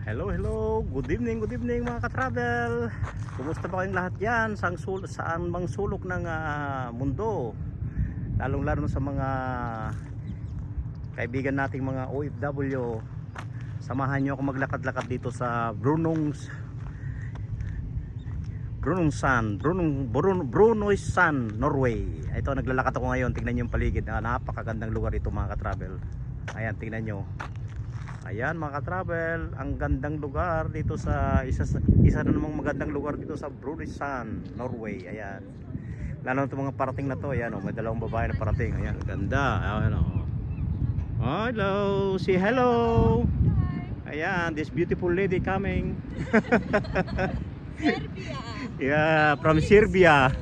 Hello, hello. Good evening mga ka-travel. Kumusta ba kayong lahat yan? Saan bang sulok ng mundo? Lalong-lalo sa mga kaibigan nating mga OFW. Samahan nyo ako maglakad-lakad dito sa Brunøysan, Norway. Ito, naglalakad ako ngayon. Tingnan nyo yung paligid. Napakagandang lugar ito mga ka-travel. Ayan, tingnan nyo. Ayan mga ka-travel, ang gandang lugar dito sa isa na namang magandang lugar dito sa Brunøysan, Norway. Ayan. Lalo na itong mga parating na to. Ayan, may dalawang babae na parating. Ayan, ganda. Ayan, hello, say hello. Ayan, this beautiful lady coming. Serbia. Yeah, from Serbia.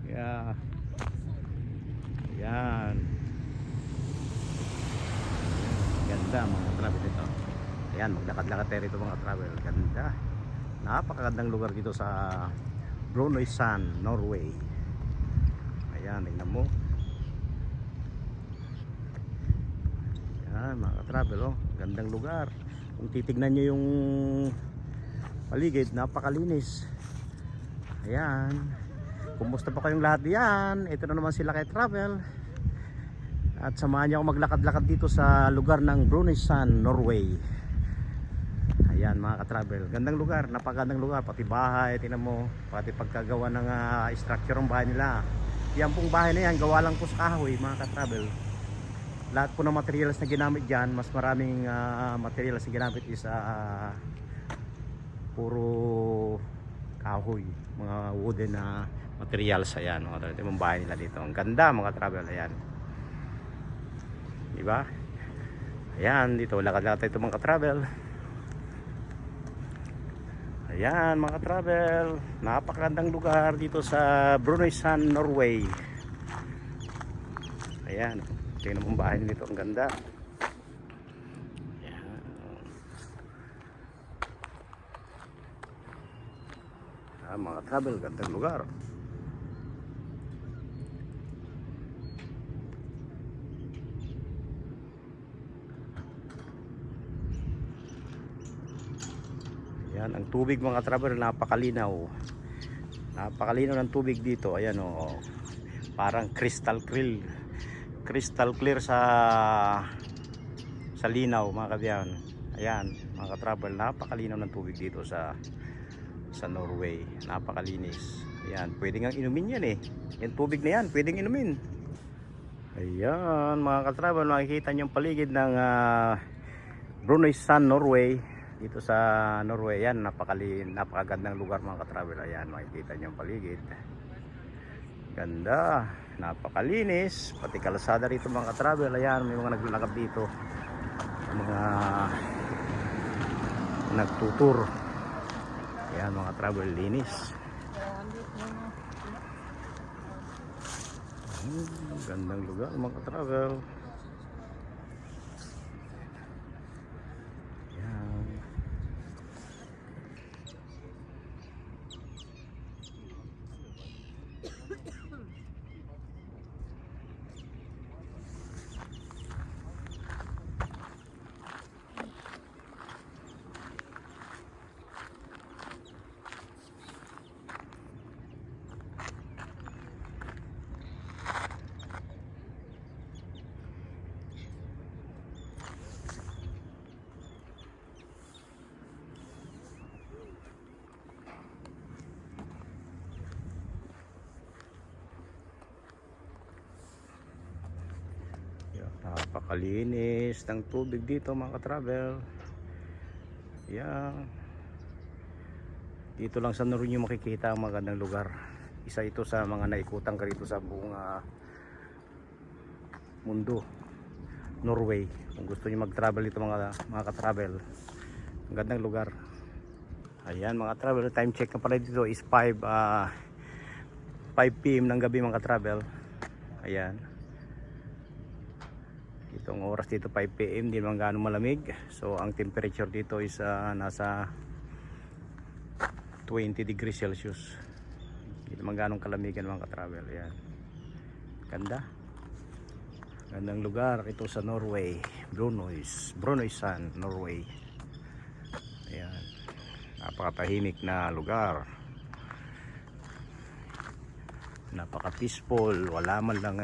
Yeah. Ayan. Ganda mga travel dito. Ayan, maglakad-lakad tayo rito mga travel. Ganda. Napakagandang lugar dito sa Brunøysan, Norway. Ayan, tingnan mo. Ayan mga travel, oh. Gandang lugar. Kung titignan nyo yung paligid, napakalinis. Ayan. Kumusta pa kayong lahat diyan? Ito na naman sila kay travel. At samahan niyo ako maglakad-lakad dito sa lugar ng Brunøysan, Norway. Ayan mga ka-travel, gandang lugar, napakagandang lugar, pati bahay, tingnan mo, pati pagkagawa ng structure ng bahay nila. Yan pong bahay na yan, gawa lang po sa kahoy mga ka-travel. Lahat po ng materials na ginamit dyan, mas maraming materials na ginamit is puro kahoy, mga wooden na materials. Ayan mga travel, yung bahay nila dito, ang ganda mga travel. Ayan, diba? Ayan, dito lakad-lakad tayo mga ka-travel. Ayan mga ka-travel, napakagandang lugar dito sa Brunøysan, Norway. Ayan, tingnan mo ang bahay nito, ang ganda. Ayan. Ayan mga ka-travel, gandang lugar. Yan, ang tubig mga travel, napakalinaw. Napakalinaw ng tubig dito. Ayan oh. Parang crystal clear sa linaw mga kabyan. Ayan, mga travel, napakalinaw ng tubig dito sa Norway. Napakalinis. Ayan, pwedeng ang inumin yan eh. Yung tubig na yan, pwedeng inumin. Ayan, mga ka-travel, makikita niyo yung paligid ng Brunøysan, Norway. Dito sa Norway, yan, napakagandang lugar mga ka-travel. Ayan, makikita niyo ang paligid. Ganda, napakalinis, pati kalsada rito mga ka-travel. Ayan, may mga naglalakad dito, mga nagtutur. Ayan mga travel, linis. Gandang lugar mga ka-travel. Napakalinis ng tubig dito mga ka-travel. Yan, dito lang sa Norway nyo makikita ang magandang lugar. Isa ito sa mga naikutan ka rito sa buong mundo, Norway. Kung gusto nyo mag-travel dito mga ka-travel, ang gandang lugar. Ayan mga travel, time check na pala dito is 5 PM ng gabi mga ka-travel. Ayan, itong oras dito 5 PM, di naman gaano malamig. So ang temperature dito is nasa 20 degrees Celsius. Hindi naman ganong kalamigan mga ka-travel. Ayan. Ganda. Gandang lugar ito sa Norway. Brønnøysund, Norway. Ayan. Napakatahimik na lugar. Napaka peaceful. Wala man lang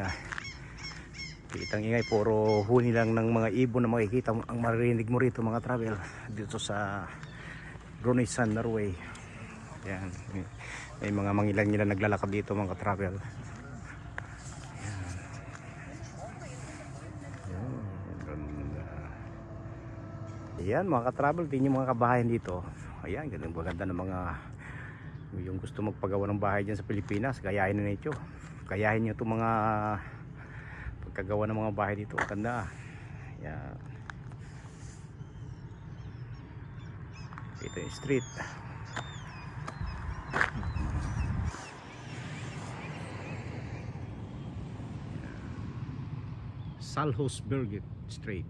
kitang ingay, puro huni lang ng mga ibon na makikita ang maririnig mo rito mga travel dito sa Brønnøysund, Norway. Ayan. May mga mangilan-ngilan naglalakad dito mga travel. Ayan mga ka-travel, tingin yung mga kabahayan dito. Ayan, ganun maganda ng mga yung gusto magpagawa ng bahay dyan sa Pilipinas, gayahin na ito. Gayahin nyo itong mga pagkagawa ng mga bahay dito. Ganda. Ayan. Ito yung street. Salhusberget Street.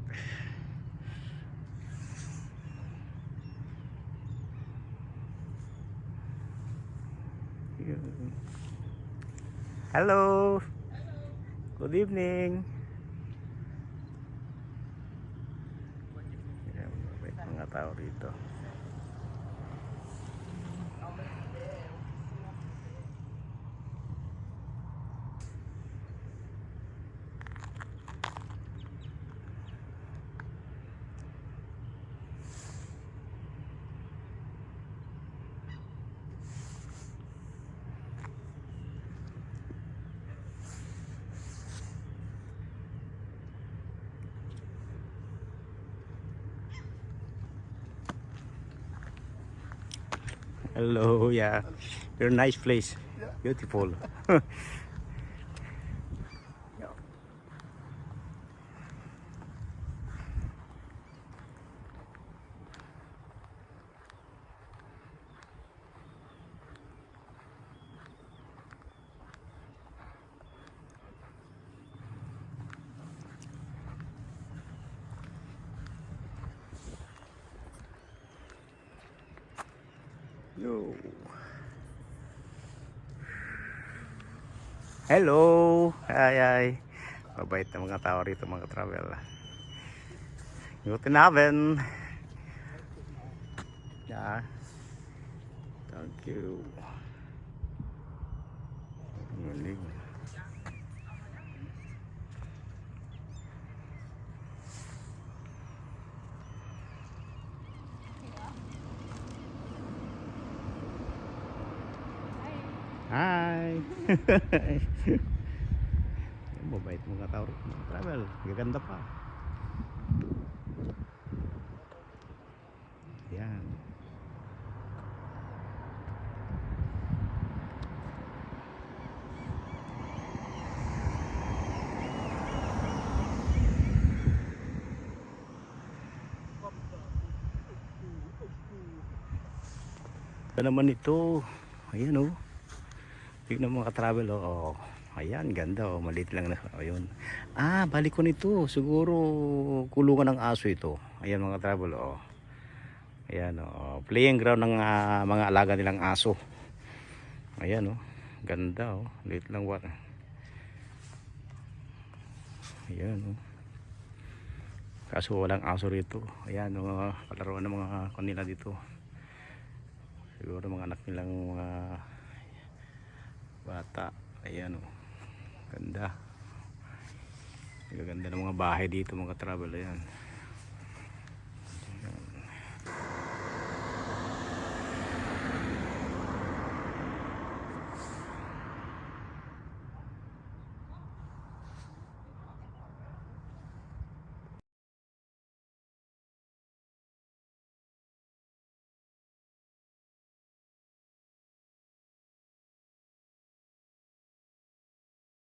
Hello. Good evening. Ayan, mga tao rito. Hello, yeah. You're a nice place. Beautiful. Yo. Hello. Hi. Mabait na mga tao rito mga travel. Guten Abend. Yeah. Thank you. Galing. Hi. Mabait mga tao rito mga travel. Gaganda pa. Yan. Ito naman ito. Ayan oh. Tignan mga ka-travel oh. Ayan, ganda oh. Maliit lang na. Ayun. Ah, balik ko nito. Siguro kulungan ng aso ito. Ayan mga travel oh. Ayan oh. Playing ground ng mga alaga nilang aso. Ayan oh. Ganda oh. Liit lang what. Ayan oh. Kaso walang aso rito. Ayan oh. Palaruan ng mga kanila dito. Siguro mga anak nilang mga bata. Ayan oh. Ganda. Ganda ng mga bahay dito mga travel. Ayan.